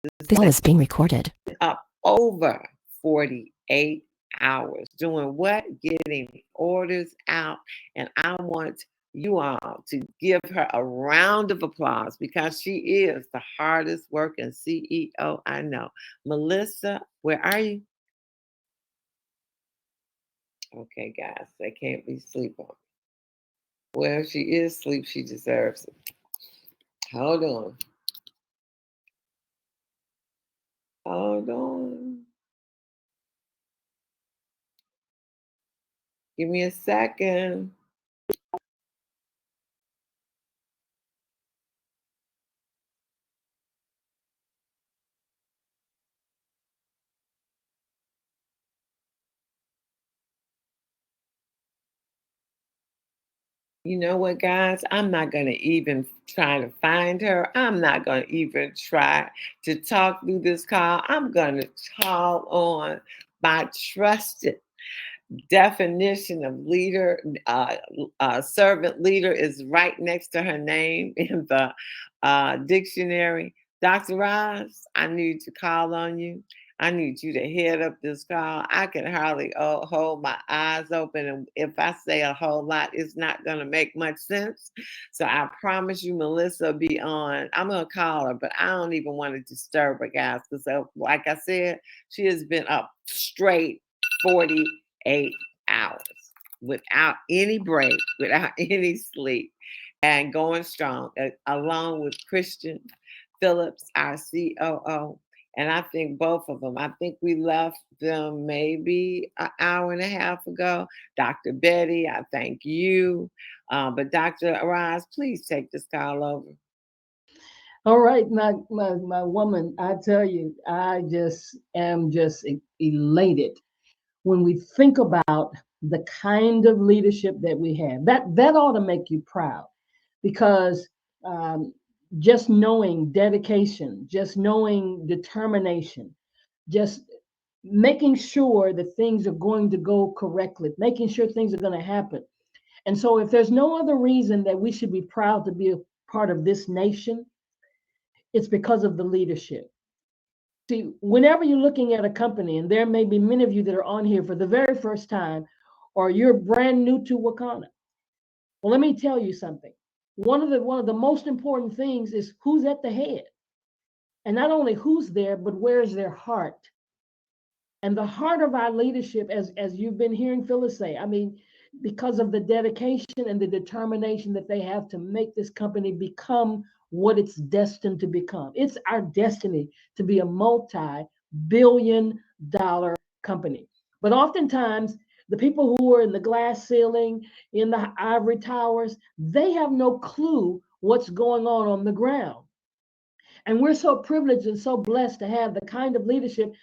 This call is being recorded. Up over 48 hours. Doing what? Getting orders out. And I want you all to give her a round of applause because she is the hardest working CEO I know. Melissa, where are you? Okay, guys, they can't be sleeping. Well, she is asleep. She deserves it. Hold on. Hold on. Give me a second. You know what, guys? I'm not going to even try to find her. I'm not going to even try to talk through this call. I'm going to call on my trusted definition of leader. Servant leader is right next to her name in the dictionary. Dr. Roz, I need to call on you. I need you to head up this call. I can hardly hold my eyes open. And if I say a whole lot, it's not going to make much sense. So I promise you, Melissa will be on. I'm going to call her, but I don't even want to disturb her, guys. Because, like I said, she has been up straight 48 hours without any break, without any sleep, and going strong, along with Christian Phillips, our COO. And I think both of them, I think we left them maybe an hour and a half ago. Dr. Betty, I thank you. But Dr. Arise, please take this call over. All right, my woman, I tell you, I just am just elated when we think about the kind of leadership that we have. That ought to make you proud, because um, just knowing dedication, just knowing determination, just making sure that things are going to go correctly, making sure things are going to happen. And so, if there's no other reason that we should be proud to be a part of this nation, it's because of the leadership. See, whenever you're looking at a company, and there may be many of you that are on here for the very first time, or you're brand new to Wakanna, well, let me tell you something. One of the most important things is who's at the head, and not only who's there, but where's their heart. And the heart of our leadership, as you've been hearing Phyllis say, I mean, because of the dedication and the determination that they have to make this company become what it's destined to become. It's our destiny to be a multi-billion-dollar company. But oftentimes, the people who are in the glass ceiling, in the ivory towers, they have no clue what's going on the ground. And we're so privileged and so blessed to have the kind of leadership.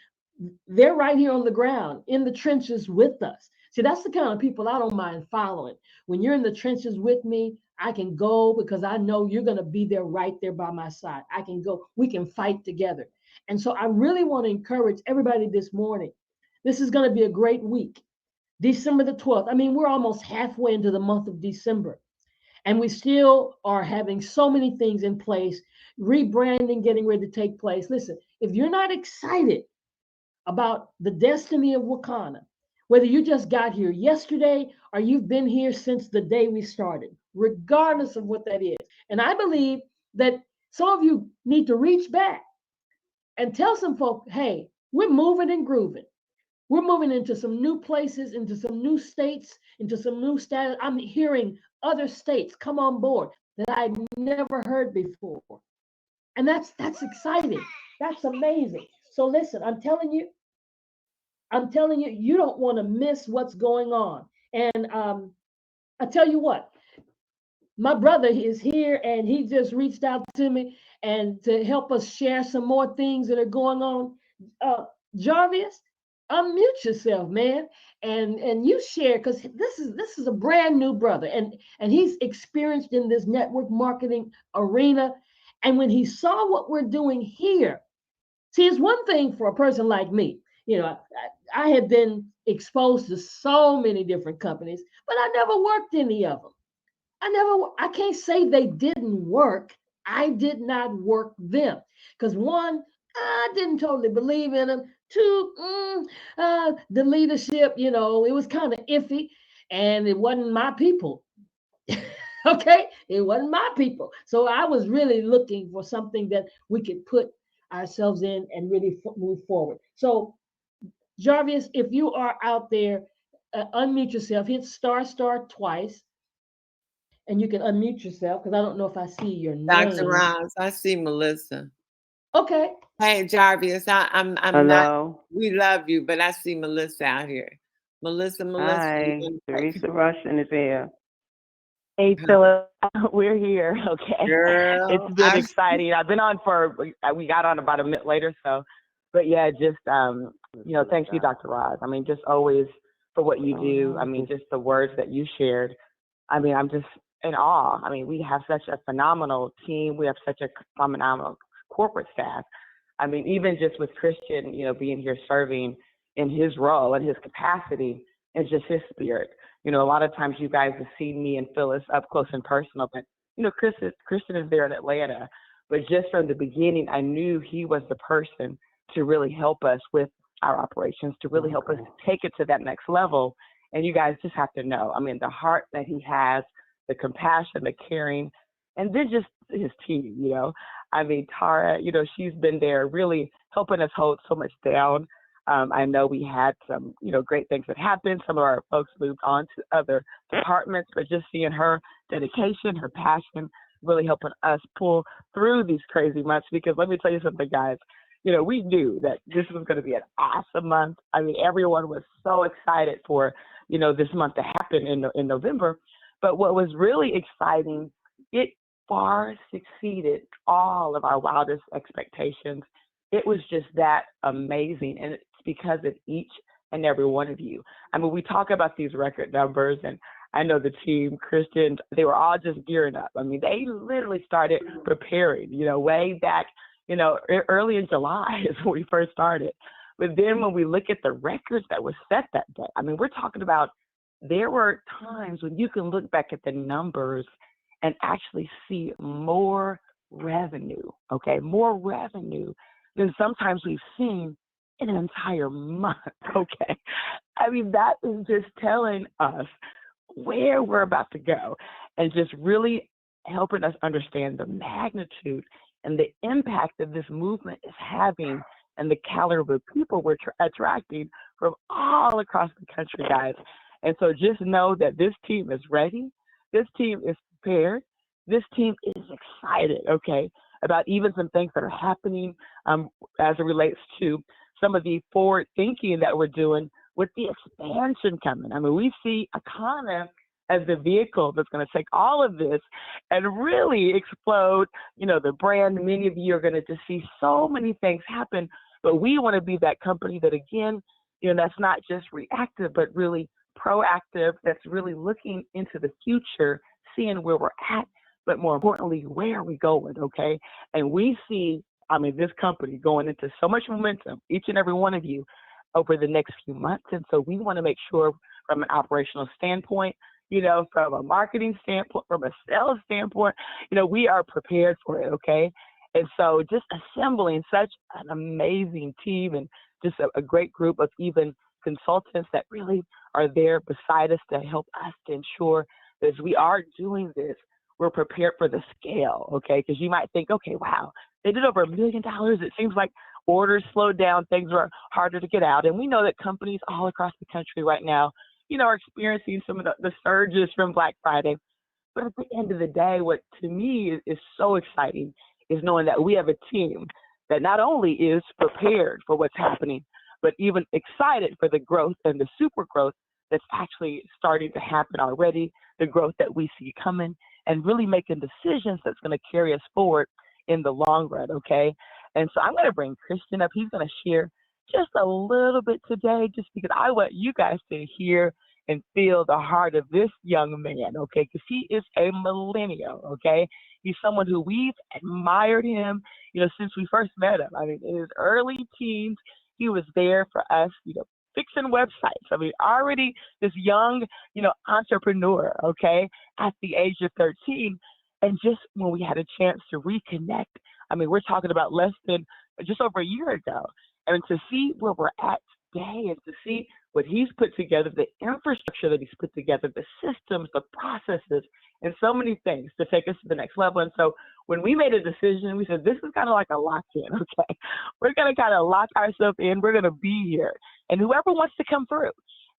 They're right here on the ground, in the trenches with us. See, that's the kind of people I don't mind following. When you're in the trenches with me, I can go because I know you're going to be there right there by my side. I can go, we can fight together. And so I really want to encourage everybody this morning. This is going to be a great week. December the 12th. I mean, we're almost halfway into the month of December, and we still are having so many things in place, rebranding getting ready to take place. Listen, if you're not excited about the destiny of Wakanna, whether you just got here yesterday or you've been here since the day we started, regardless of what that is. And I believe that some of you need to reach back and tell some folk, hey, we're moving and grooving. We're moving into some new places, into some new states, into some new status. I'm hearing other states come on board that I've never heard before. And that's exciting. That's amazing. So listen, I'm telling you, you don't want to miss what's going on. And I tell you what, my brother is here and he just reached out to me and to help us share some more things that are going on. Jarvis, unmute yourself, man, and you share, because this is a brand new brother, and he's experienced in this network marketing arena. And when he saw what we're doing here, see, it's one thing for a person like me. I had been exposed to so many different companies, but I never worked any of them. I can't say they didn't work. I did not work them. Because one, I didn't totally believe in him. Two, the leadership, it was kind of iffy, and it wasn't my people. Okay, it wasn't my people. So I was really looking for something that we could put ourselves in and really move forward. So Jarvis, if you are out there, unmute yourself. Hit star twice, and you can unmute yourself because I don't know if I see your Dr. name. Ross, I see Melissa. Okay. Hey, Jarvis, I'm not. Hello. We love you, but I see Melissa out here. Melissa, you Hi. gonna take Teresa Rushing is here. Hey, Philip. We're here. Okay. It's girl? been exciting. I've been on we got on about a minute later. So, but yeah, just, thank you, Dr. Roz. I mean, just always for what you do. I mean, just the words that you shared. I mean, I'm just in awe. I mean, we have such a phenomenal team. We have such a phenomenal corporate staff. I mean, even just with Christian, being here serving in his role and his capacity and just his spirit. A lot of times you guys have seen me and Phyllis up close and personal, but Christian is there in Atlanta. But just from the beginning, I knew he was the person to really help us with our operations, to really help us take it to that next level. And you guys just have to know, I mean, the heart that he has, the compassion, the caring, and then just his team. I mean, Tara, she's been there really helping us hold so much down. I know we had some, great things that happened. Some of our folks moved on to other departments, but just seeing her dedication, her passion, really helping us pull through these crazy months. Because let me tell you something, guys, we knew that this was going to be an awesome month. I mean, everyone was so excited for, this month to happen in November. But what was really exciting, it far succeeded all of our wildest expectations. It was just that amazing. And it's because of each and every one of you. I mean, we talk about these record numbers, and I know the team, Christian, they were all just gearing up. I mean, they literally started preparing, way back, early in July is when we first started. But then when we look at the records that were set that day, I mean, we're talking about there were times when you can look back at the numbers and actually see more revenue, okay, more revenue than sometimes we've seen in an entire month, okay? I mean, that is just telling us where we're about to go and just really helping us understand the magnitude and the impact that this movement is having and the caliber of people we're attracting from all across the country, guys. And so just know that this team is ready. This team is prepared. This team is excited, okay, about even some things that are happening as it relates to some of the forward thinking that we're doing with the expansion coming. I mean, we see Wakanna as the vehicle that's going to take all of this and really explode, the brand. Many of you are going to just see so many things happen, but we want to be that company that, again, that's not just reactive, but really proactive, that's really looking into the future, seeing where we're at, but more importantly, where are we going, okay? And we see, I mean, this company going into so much momentum, each and every one of you, over the next few months. And so we want to make sure from an operational standpoint, from a marketing standpoint, from a sales standpoint, we are prepared for it, okay? And so just assembling such an amazing team and just a great group of even consultants that really are there beside us to help us to ensure that as we are doing this, we're prepared for the scale, okay? Because you might think, okay, wow, they did over $1 million. It seems like orders slowed down, things are harder to get out. And we know that companies all across the country right now, are experiencing some of the surges from Black Friday. But at the end of the day, what to me is so exciting is knowing that we have a team that not only is prepared for what's happening, but even excited for the growth and the super growth that's actually starting to happen already, the growth that we see coming, and really making decisions that's going to carry us forward in the long run, okay? And so I'm going to bring Christian up. He's going to share just a little bit today, just because I want you guys to hear and feel the heart of this young man, okay? Because he is a millennial, okay? He's someone who we've admired him, since we first met him. I mean, in his early teens, he was there for us, fixing websites. I mean, already this young, entrepreneur, okay, at the age of 13. And just when we had a chance to reconnect, I mean, we're talking about less than just over a year ago. And to see where we're at today and to see what he's put together, the infrastructure that he's put together, the systems, the processes, and so many things to take us to the next level. And so when we made a decision, we said, this is kind of like a lock-in, okay? We're going to kind of lock ourselves in. We're going to be here. And whoever wants to come through.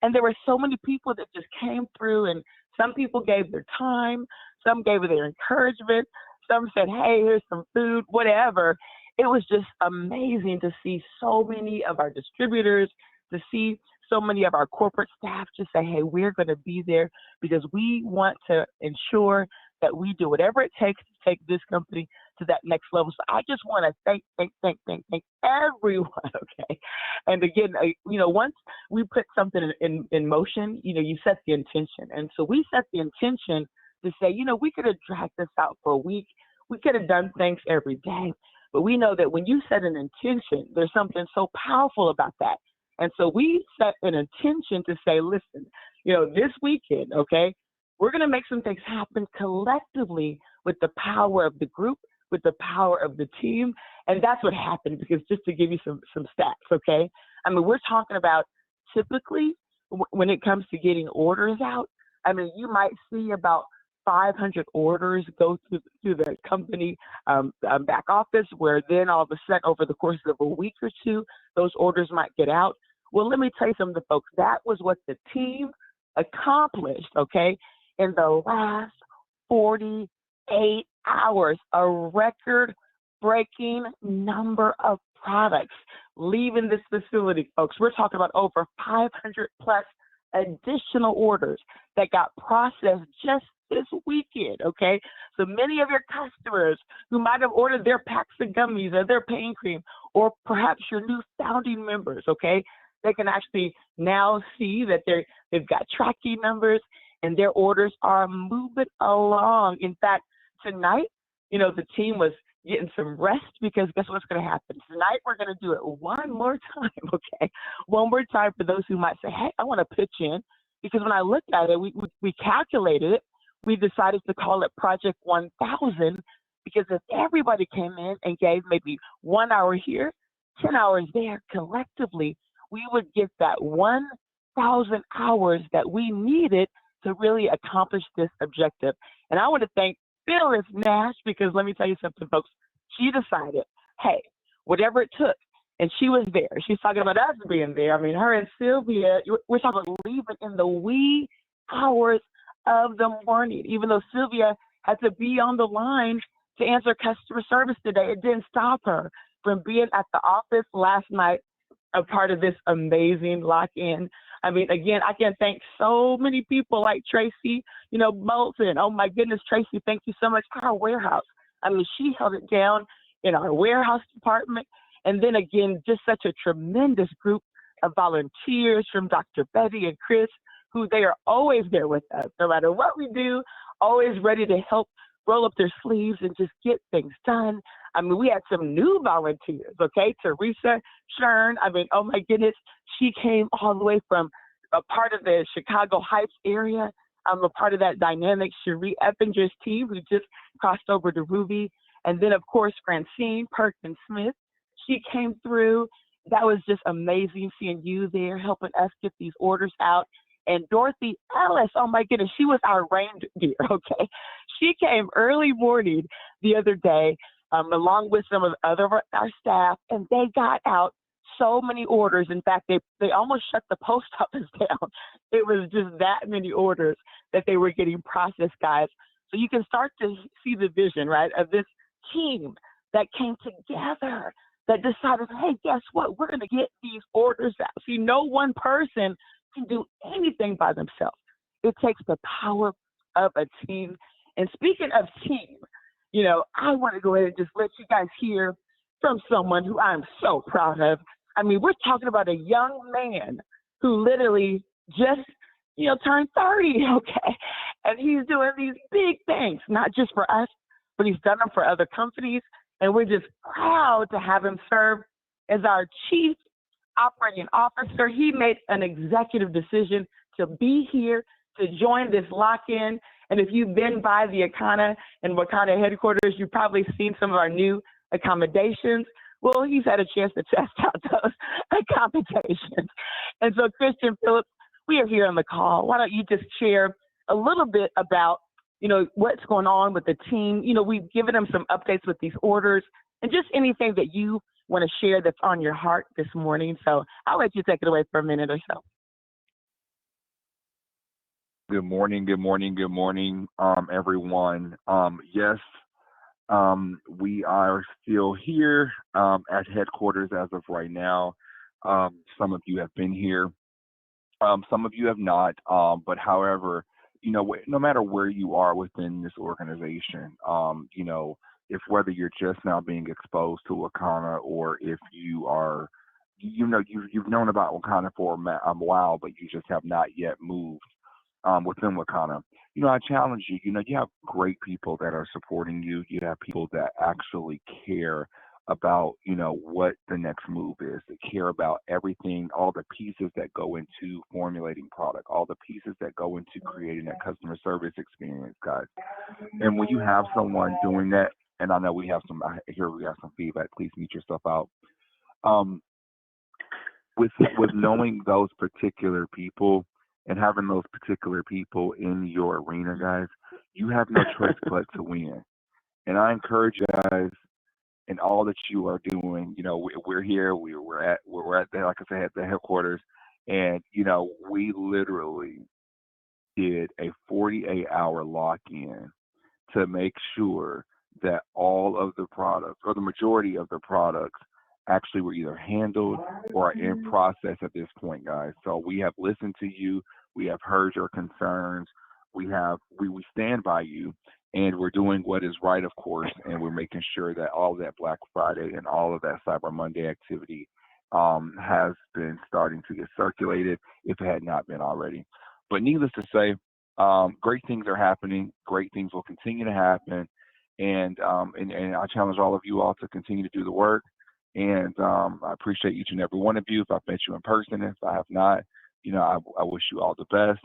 And there were so many people that just came through, and some people gave their time, some gave their encouragement, some said, hey, here's some food, whatever. It was just amazing to see so many of our distributors, to see so many of our corporate staff just say, hey, we're going to be there because we want to ensure that we do whatever it takes to take this company to that next level. So I just want to thank everyone, okay? And again, once we put something in motion, you set the intention. And so we set the intention to say, we could have dragged this out for a week. We could have done things every day. But we know that when you set an intention, there's something so powerful about that. And so we set an intention to say, listen, this weekend, okay, we're going to make some things happen collectively with the power of the group, with the power of the team. And that's what happened, because just to give you some stats, okay, I mean, we're talking about typically when it comes to getting orders out, I mean, you might see about 500 orders go through the company back office, where then all of a sudden over the course of a week or two, those orders might get out. Well, let me tell you something, folks. That was what the team accomplished, okay, in the last 48 hours, a record-breaking number of products leaving this facility, folks. We're talking about over 500 plus additional orders that got processed just this weekend, okay? So many of your customers who might have ordered their packs of gummies or their pain cream, or perhaps your new founding members, okay? They can actually now see that they've got tracking numbers and their orders are moving along. In fact, tonight, the team was getting some rest, because guess what's going to happen? Tonight, we're going to do it one more time, okay? One more time for those who might say, hey, I want to pitch in. Because when I looked at it, we calculated it. We decided to call it Project 1000, because if everybody came in and gave maybe 1 hour here, 10 hours there, collectively, we would get that 1,000 hours that we needed to really accomplish this objective. And I want to thank Phyllis Nash, because let me tell you something, folks. She decided, hey, whatever it took, and she was there. She's talking about us being there. I mean, her and Sylvia, we're talking about leaving in the wee hours of the morning. Even though Sylvia had to be on the line to answer customer service today, it didn't stop her from being at the office last night, a part of this amazing lock-in. I mean, again, I can thank so many people like Tracy, Moulton. Oh my goodness, Tracy, thank you so much. Our warehouse. I mean, she held it down in our warehouse department. And then again, just such a tremendous group of volunteers from Dr. Betty and Chris, who they are always there with us, no matter what we do, always ready to help roll up their sleeves and just get things done. I mean, we had some new volunteers, okay? Teresa Shern, I mean, oh my goodness, she came all the way from a part of the Chicago Heights area. I'm a part of that dynamic Cherie Epinger's team, who just crossed over to Ruby. And then, of course, Francine Perkins Smith, she came through. That was just amazing seeing you there, helping us get these orders out. And Dorothy Ellis, oh my goodness, she was our reindeer, okay? She came early morning the other day, along with some of the other of our staff, and they got out so many orders. In fact, they almost shut the post office down. It was just that many orders that they were getting processed, guys. So you can start to see the vision, right, of this team that came together, that decided, hey, guess what? We're going to get these orders out. See, no one person can do anything by themselves. It takes the power of a team. And speaking of team, I want to go ahead and just let you guys hear from someone who I'm so proud of. I mean, we're talking about a young man who literally just, turned 30, okay? And he's doing these big things, not just for us, but he's done them for other companies. And we're just proud to have him serve as our chief operating officer. He made an executive decision to be here, to join this lock-in. And if you've been by the Wakanna and Wakanna headquarters, you've probably seen some of our new accommodations. well, he's had a chance to test out those computations. And so, Christian Phillips, we are here on the call. Why don't you just share a little bit about, what's going on with the team? We've given them some updates with these orders and just anything that you want to share that's on your heart this morning. So I'll let you take it away for a minute or so. Good morning, everyone. Yes, we are still here at headquarters as of right now. Some of you have been here, some of you have not. But however, no matter where you are within this organization, if whether you're just now being exposed to Wakanna or if you are, you've known about Wakanna for a while, but you just have not yet moved within Wakanna. I challenge you, you have great people that are supporting you. You have people that actually care about, what the next move is. They care about everything, all the pieces that go into formulating product, all the pieces that go into creating that customer service experience, guys. And when you have someone doing that, and I know we have some feedback, please mute yourself out. With knowing those particular people and having those particular people in your arena, guys, you have no choice but to win. And I encourage you guys in all that you are doing. We're here. We're at the, like I said, at the headquarters, and we literally did a 48-hour lock-in to make sure that all of the products, or the majority of the products, actually were either handled or are in process at this point, guys. So we have listened to you. We have heard your concerns. We stand by you, and we're doing what is right, of course, and we're making sure that all of that Black Friday and all of that Cyber Monday activity has been starting to get circulated, if it had not been already. But needless to say, great things are happening. Great things will continue to happen, and I challenge all of you all to continue to do the work. And I appreciate each and every one of you. If I've met you in person, if I have not, I wish you all the best.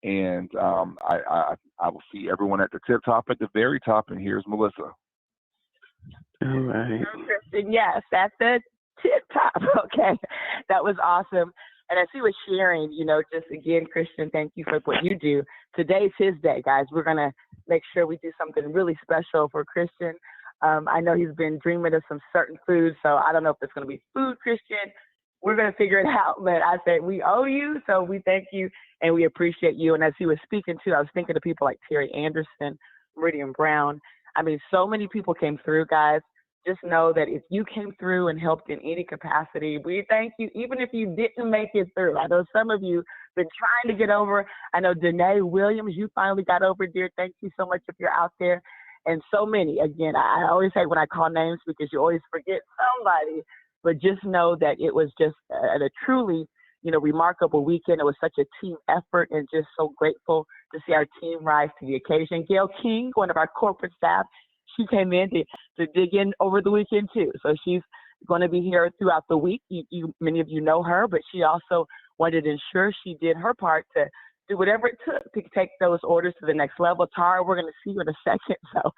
And I will see everyone at the the very top. And here's Melissa. All right. Kristen, yes, at the tip top. Okay. That was awesome. And as he was sharing, just again, Christian, thank you for what you do. Today's his day, guys. We're going to make sure we do something really special for Christian. I know he's been dreaming of some certain foods, so I don't know if it's going to be food, Christian. We're going to figure it out, but I said we owe you, so we thank you and we appreciate you. And as he was speaking too, I was thinking of people like Terry Anderson, Meridian Brown. I mean, so many people came through, guys. Just know that if you came through and helped in any capacity, we thank you, even if you didn't make it through. I know some of you been trying to get over. I know Danae Williams, you finally got over, dear. Thank you so much if you're out there. And so many, again, I always say when I call names because you always forget somebody, but just know that it was just a truly, remarkable weekend. It was such a team effort and just so grateful to see our team rise to the occasion. Gail King, one of our corporate staff, she came in to dig in over the weekend too. So she's going to be here throughout the week. Many of you know her, but she also wanted to ensure she did her part to do whatever it took to take those orders to the next level. Tara, we're going to see you in a second. So,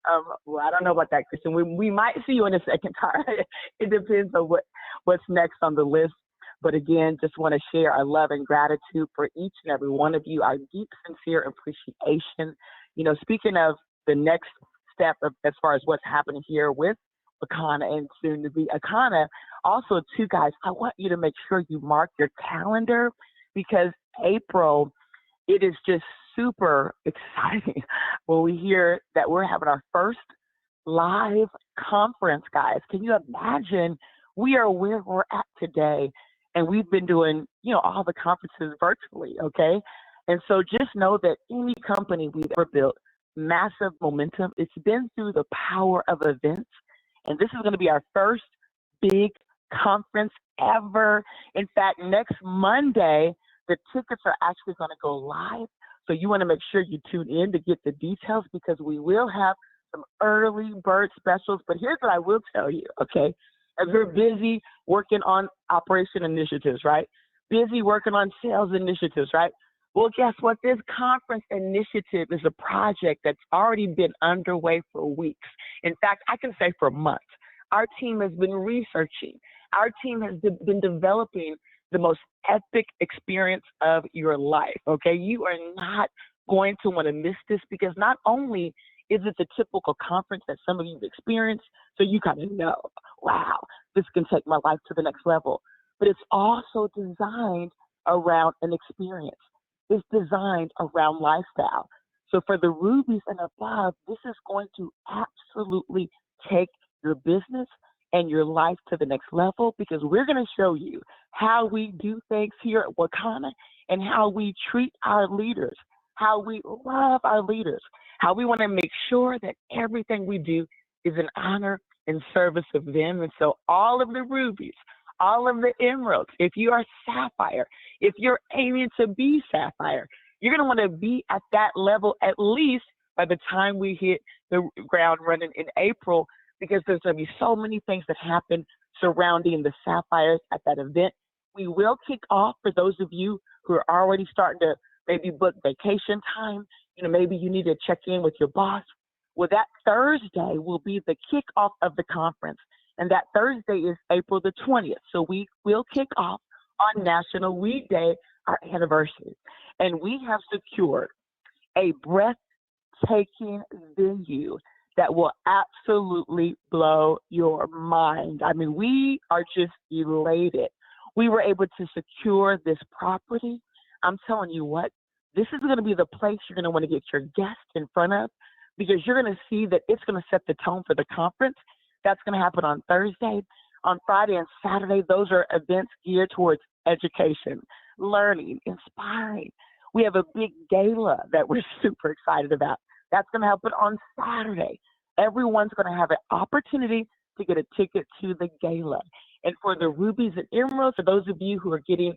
I don't know about that, Christian. We might see you in a second, Tara. It depends on what's next on the list. But again, just want to share our love and gratitude for each and every one of you, our deep, sincere appreciation. Speaking of the next step as far as what's happening here with Wakanna and soon to be Wakanna, also too, guys, I want you to make sure you mark your calendar because April, it is just super exciting when we hear that we're having our first live conference, guys. Can you imagine? We are where we're at today, and we've been doing, all the conferences virtually, okay? And so just know that any company we've ever built, massive momentum, it's been through the power of events, and this is going to be our first big conference ever. In fact, next Monday, the tickets are actually going to go live. So you want to make sure you tune in to get the details because we will have some early bird specials. But here's what I will tell you, okay? As we're busy working on operation initiatives, right? Busy working on sales initiatives, right? Well, guess what? This conference initiative is a project that's already been underway for weeks. In fact, I can say for months. Our team has been researching. Our team has been developing the most epic experience of your life. Okay. You are not going to want to miss this because not only is it the typical conference that some of you have experienced, so you kind of know, wow, this can take my life to the next level, but it's also designed around an experience. It's designed around lifestyle. So for the rubies and above, this is going to absolutely take your business and your life to the next level because we're going to show you how we do things here at Wakanna and how we treat our leaders, how we love our leaders, how we want to make sure that everything we do is in honor and service of them. And so all of the rubies, all of the emeralds, if you are sapphire, if you're aiming to be sapphire, you're going to want to be at that level at least by the time we hit the ground running in April, because there's going to be so many things that happen surrounding the sapphires at that event. We will kick off for those of you who are already starting to maybe book vacation time. Maybe you need to check in with your boss. Well, that Thursday will be the kickoff of the conference. And that Thursday is April the 20th. So we will kick off on National Weed Day, our anniversary. And we have secured a breathtaking venue that will absolutely blow your mind. I mean, we are just elated. We were able to secure this property. I'm telling you what, this is going to be the place you're going to want to get your guests in front of because you're going to see that it's going to set the tone for the conference. That's going to happen on Thursday. On Friday and Saturday, those are events geared towards education, learning, inspiring. We have a big gala that we're super excited about. That's going to happen on Saturday. Everyone's going to have an opportunity to get a ticket to the gala. And for the rubies and emeralds, for those of you who are getting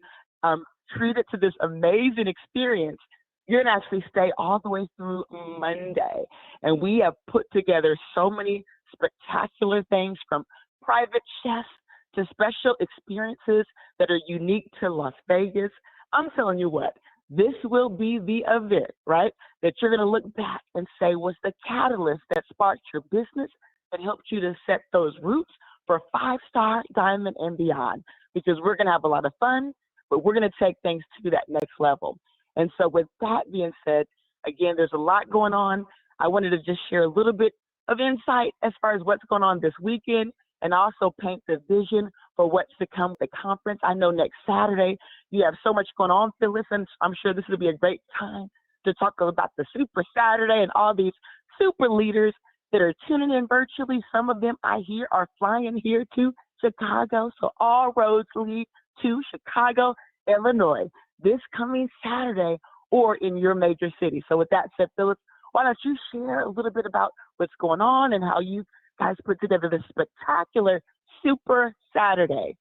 treated to this amazing experience, you're going to actually stay all the way through Monday. And we have put together so many spectacular things from private chefs to special experiences that are unique to Las Vegas. I'm telling you what, this will be the event, right, that you're going to look back and say was the catalyst that sparked your business, that helped you to set those roots for 5-star, diamond, and beyond. Because we're going to have a lot of fun, but we're going to take things to that next level. And so with that being said, again, there's a lot going on. I wanted to just share a little bit of insight as far as what's going on this weekend and also paint the vision for what's to come with the conference. I know next Saturday you have so much going on, Phyllis, and I'm sure this will be a great time to talk about the Super Saturday and all these super leaders that are tuning in virtually. Some of them I hear are flying here to Chicago. So all roads lead to Chicago, Illinois, this coming Saturday or in your major city. So with that said, Phyllis, why don't you share a little bit about what's going on and how you guys put together this spectacular Super Saturday?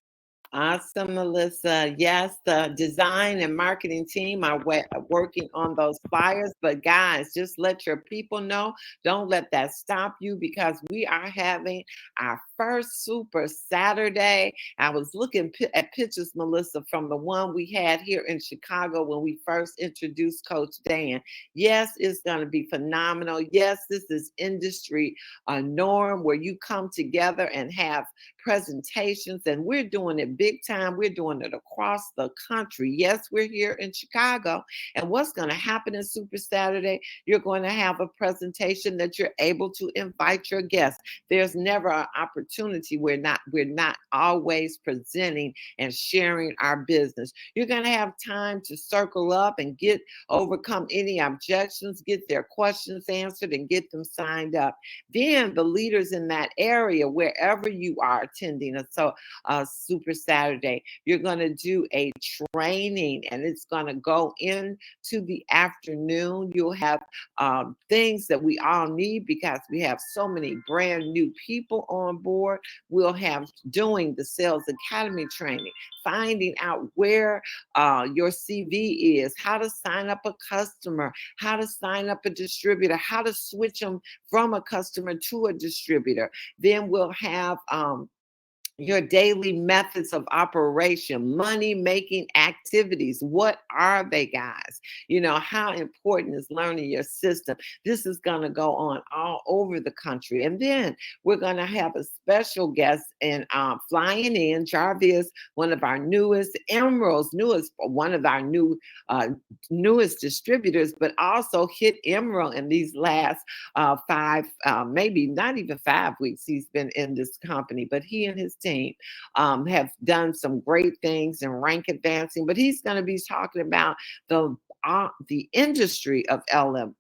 Awesome, Melissa. Yes, the design and marketing team are working on those flyers. But guys, just let your people know. Don't let that stop you because we are having our first Super Saturday. I was looking at pictures, Melissa, from the one we had here in Chicago when we first introduced Coach Dan. Yes, it's going to be phenomenal. Yes, this is industry a norm where you come together and have presentations, and we're doing it big time. We're doing it across the country. Yes, we're here in Chicago. And what's going to happen in Super Saturday, you're going to have a presentation that you're able to invite your guests. There's never an opportunity where we're not always presenting and sharing our business. You're going to have time to circle up and overcome any objections, get their questions answered, and get them signed up. Then the leaders in that area, wherever you are attending a Super Saturday, you're going to do a training, and it's going to go into the afternoon. You'll have things that we all need because we have so many brand new people on board. We'll have doing the Sales Academy training, finding out where your CV is, how to sign up a customer, how to sign up a distributor, how to switch them from a customer to a distributor. Then we'll have your daily methods of operation, money making activities. What are they, guys? You know, how important is learning your system? This is going to go on all over the country. And then we're going to have a special guest and flying in, Jarvis, one of our newest, Emerald's newest, one of our newest distributors, but also hit Emerald in these last 5, maybe not even 5 weeks he's been in this company, but he and his team have done some great things in rank advancing. But he's going to be talking about the industry of LM.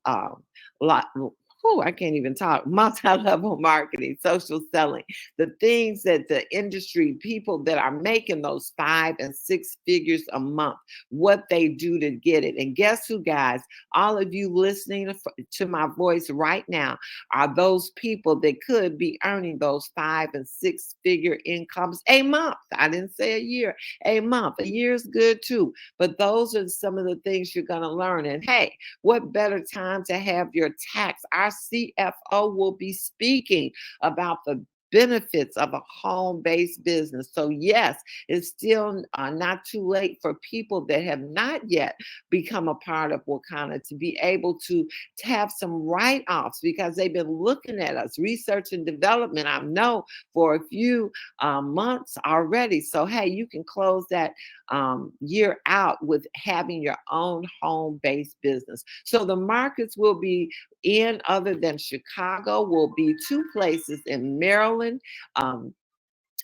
I can't even talk. Multi-level marketing, social selling, the things that the industry people that are making those 5 and 6 figures a month, what they do to get it. And guess who, guys? All of you listening to my voice right now are those people that could be earning those 5 and 6 figure incomes a month. I didn't say a year, a month. A year is good too. But those are some of the things you're going to learn. And hey, what better time to have your tax? Our CFO will be speaking about the benefits of a home-based business. So yes, it's still not too late for people that have not yet become a part of Wakanna to be able to have some write-offs, because they've been looking at us, research and development, I know, for a few months already. So hey, you can close that year out with having your own home-based business. So the markets will be in, other than Chicago, will be 2 places in Maryland.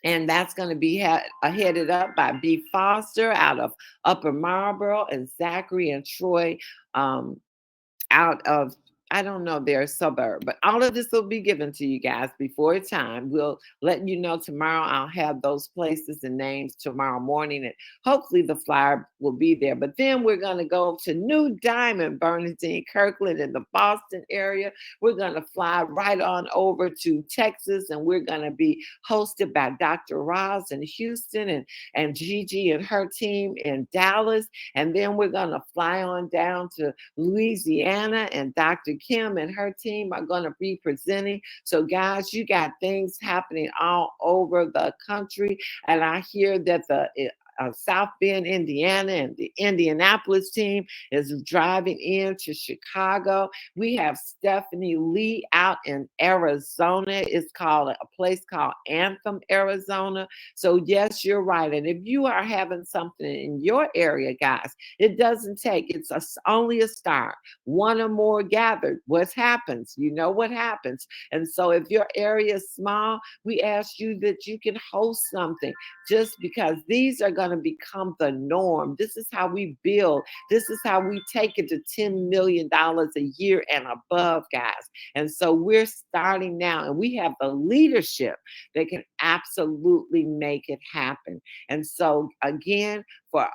And that's going to be headed up by B. Foster out of Upper Marlboro, and Zachary and Troy out of, I don't know, their suburb. But all of this will be given to you guys before time. We'll let you know tomorrow. I'll have those places and names tomorrow morning, and hopefully the flyer will be there. But then we're going to go to New Diamond, Bernardine, Kirkland, in the Boston area. We're going to fly right on over to Texas, and we're going to be hosted by Dr. Roz in Houston, and Gigi and her team in Dallas. And then we're going to fly on down to Louisiana, and Dr. Kim and her team are going to be presenting. So guys, you got things happening all over the country. And I hear that the South Bend, Indiana, and the Indianapolis team is driving into Chicago. We have Stephanie Lee out in Arizona. It's called a place called Anthem, Arizona. So yes, you're right. And if you are having something in your area, guys, it doesn't take, it's only a start. One or more gathered, what happens? You know what happens. And so if your area is small, we ask you that you can host something, just because these are going to become the norm. This is how we build. This is how we take it to $10 million a year and above, guys. And so we're starting now, and we have the leadership that can absolutely make it happen. And so again, for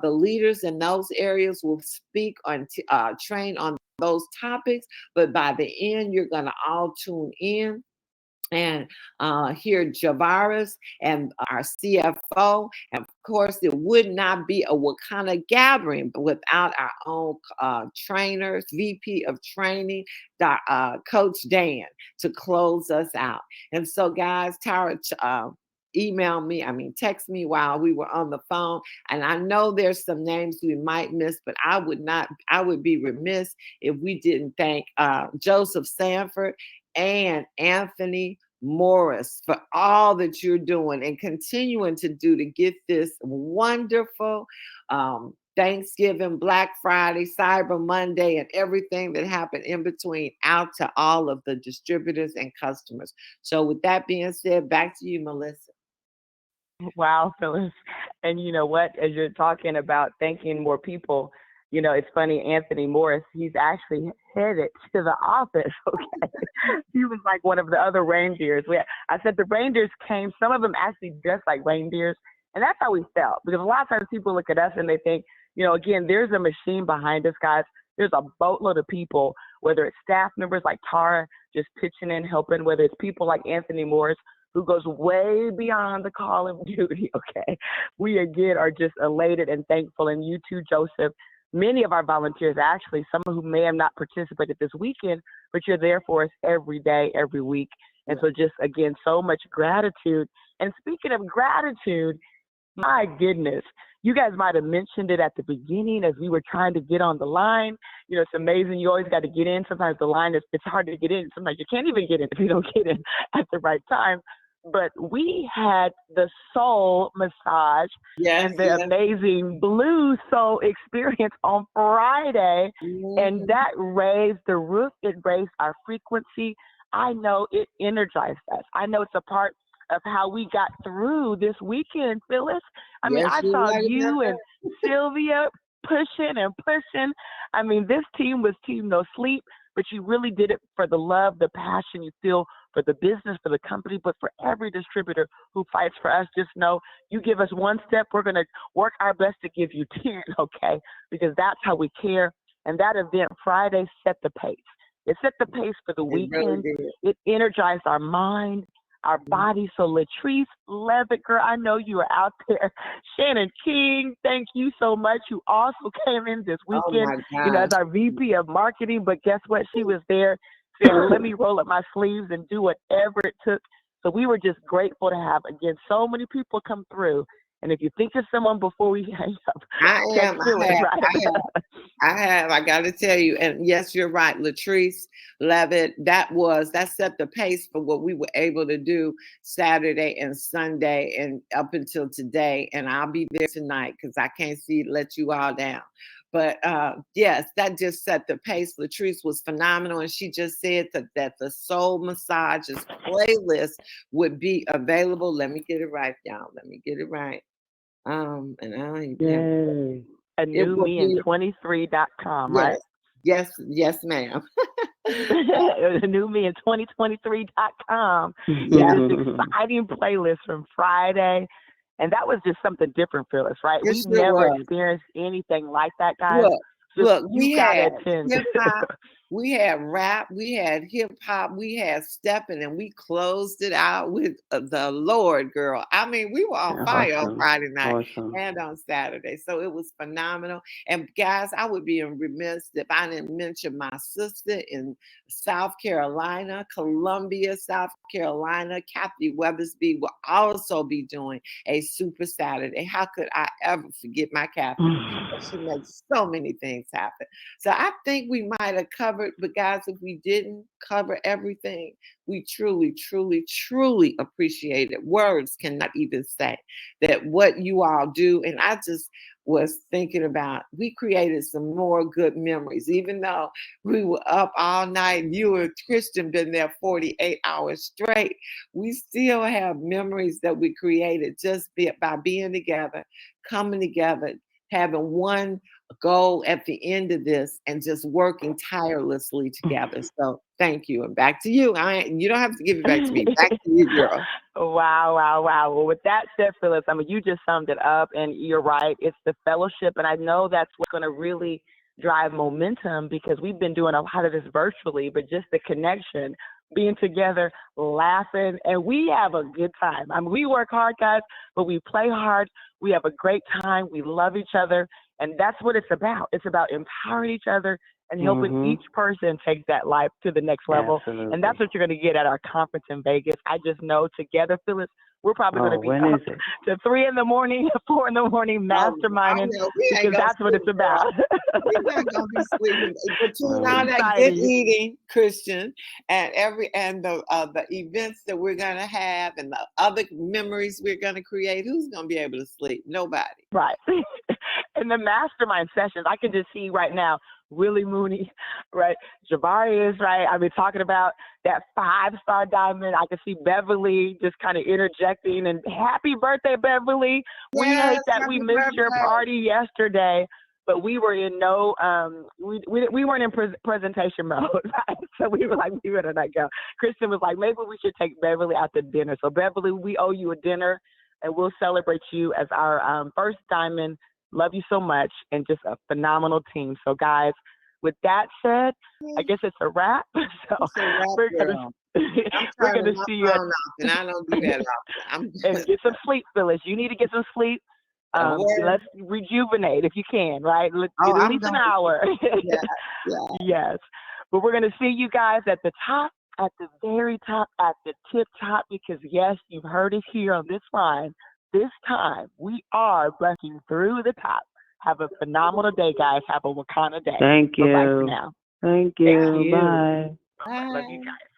the leaders in those areas will speak on, train on those topics. But by the end, you're going to all tune in and hear Javaris and our CFO. And of course, it would not be a Wakanna gathering without our own trainers, VP of training, Coach Dan, to close us out. And so guys, Tara text me while we were on the phone. And I know there's some names we might miss, but I would be remiss if we didn't thank Joseph Sanford and Anthony Morris for all that you're doing and continuing to do to get this wonderful Thanksgiving, Black Friday, Cyber Monday, and everything that happened in between out to all of the distributors and customers. So with that being said, back to you, Melissa. Wow, Phyllis. And you know what? As you're talking about thanking more people, you know, it's funny, Anthony Morris, he's actually headed to the office, okay? He was like one of the other reindeers. I said the reindeers came, some of them actually dressed like reindeers, and that's how we felt. Because a lot of times people look at us and they think, you know, again, there's a machine behind us, guys. There's a boatload of people, whether it's staff members like Tara just pitching in, helping, whether it's people like Anthony Morris, who goes way beyond the call of duty, okay? We, again, are just elated and thankful. And you too, Joseph. Many of our volunteers, actually, some who may have not participated this weekend, but you're there for us every day, every week. And so just, again, so much gratitude And speaking of gratitude, my goodness, you guys might have mentioned it at the beginning as we were trying to get on the line. You know, it's amazing. You always got to get in. Sometimes the line it's hard to get in. Sometimes you can't even get in if you don't get in at the right time. But we had the soul massage Yes, and the yes. amazing blue soul experience on Friday. And that raised the roof. It raised our frequency. I know it energized us. I know it's a part of how we got through this weekend, Phyllis. I mean, Yes, I you're saw right about you and Sylvia pushing and pushing. I mean, this team was Team No Sleep, but you really did it for the love, the passion you feel for the business, for the company, but for every distributor who fights for us. Just know you give us one step, we're going to work our best to give you 10, okay? Because that's how we care. And that event Friday set the pace. It set the pace for the It really weekend. did. It energized our mind, our body. So Latrice Levitt, girl, I know you are out there. Shannon King, thank you so much. You also came in this Oh weekend, my you know, as gosh. our VP of marketing, but guess what? She was there saying, let me roll up my sleeves and do whatever it took. So we were just grateful to have, again, so many people come through. And if you think of someone before we hang up, I text am. Phyllis, right? I got to tell you, and yes, you're right, Latrice Levitt. That set the pace for what we were able to do Saturday and Sunday, and up until today. And I'll be there tonight because I can't let you all down. But yes, that just set the pace. Latrice was phenomenal, and she just said that the Soul Massages playlist would be available. Let me get it right, y'all. Let me get it right. And I don't even have Yay. A it new will me in be 23.com, yes, right? yes, ma'am. A new me in 2023.com. Yeah, This exciting playlist from Friday. And that was just something different, Phyllis, right? it We've sure never was. experienced anything like that, guys. Look, Just look, you we gotta had attend. hip hop, we had rap, we had hip hop, we had stepping, and we closed it out with the Lord, girl. I mean, we were on fire on Awesome. Friday night Awesome. and on Saturday. So it was phenomenal. And guys, I would be remiss if I didn't mention my sister in South Carolina, Columbia, South Carolina. Kathy Weathersby will also be doing a Super Saturday. How could I ever forget my Kathy? She makes so many things happen. So I think we might have covered, but guys, if we didn't cover everything, we truly, truly, truly appreciate it. Words cannot even say that what you all do. And I just was thinking about, we created some more good memories, even though we were up all night. You and Christian been there 48 hours straight. We still have memories that we created just by being together, coming together, having one goal at the end of this, and just working tirelessly together. So thank you. And back to you. You don't have to give it back to me. Back to you, girl. Wow, wow, wow. Well, with that said, Phyllis, I mean, you just summed it up, and you're right. It's the fellowship, and I know that's what's going to really drive momentum because we've been doing a lot of this virtually, but just the connection, being together, laughing, and we have a good time. I mean, we work hard, guys, but we play hard. We have a great time. We love each other, and that's what it's about. It's about empowering each other and helping each person take that life to the next level. Absolutely. And that's what you're going to get at our conference in Vegas. I just know together, Phyllis, we're probably going to be when up is it? to 3 in the morning, 4 in the morning, masterminding, because that's what it's about. We're not gonna be sleeping between all that Exciting. good eating, Christian, and the events that we're gonna have and the other memories we're gonna create. Who's gonna be able to sleep? Nobody. Right. And the mastermind sessions, I can just see right now, Willie Mooney, right? Jabari is right. I've been talking about that 5-star diamond. I can see Beverly just kind of interjecting and happy birthday, Beverly. We hate that we missed your party yesterday, but we were in no, we weren't in presentation mode, right? So we were like, we better not go. Kristen was like, maybe we should take Beverly out to dinner. So Beverly, we owe you a dinner, and we'll celebrate you as our first diamond. Love you so much, and just a phenomenal team. So, guys, with that said, I guess it's a wrap. So we're gonna see you. And I don't do that often. And get some sleep, Phyllis. You need to get some sleep. Let's rejuvenate if you can, right? Get at least an hour. Yeah. Yes. But we're gonna see you guys at the top at the very top, at the tip top, because yes, you've heard it here on this line. This time, we are breaking through the top. Have a phenomenal day, guys. Have a Wakanna day. Thank Bye-bye for you. now. Thank Thank you. you. Bye. Love you Bye. guys.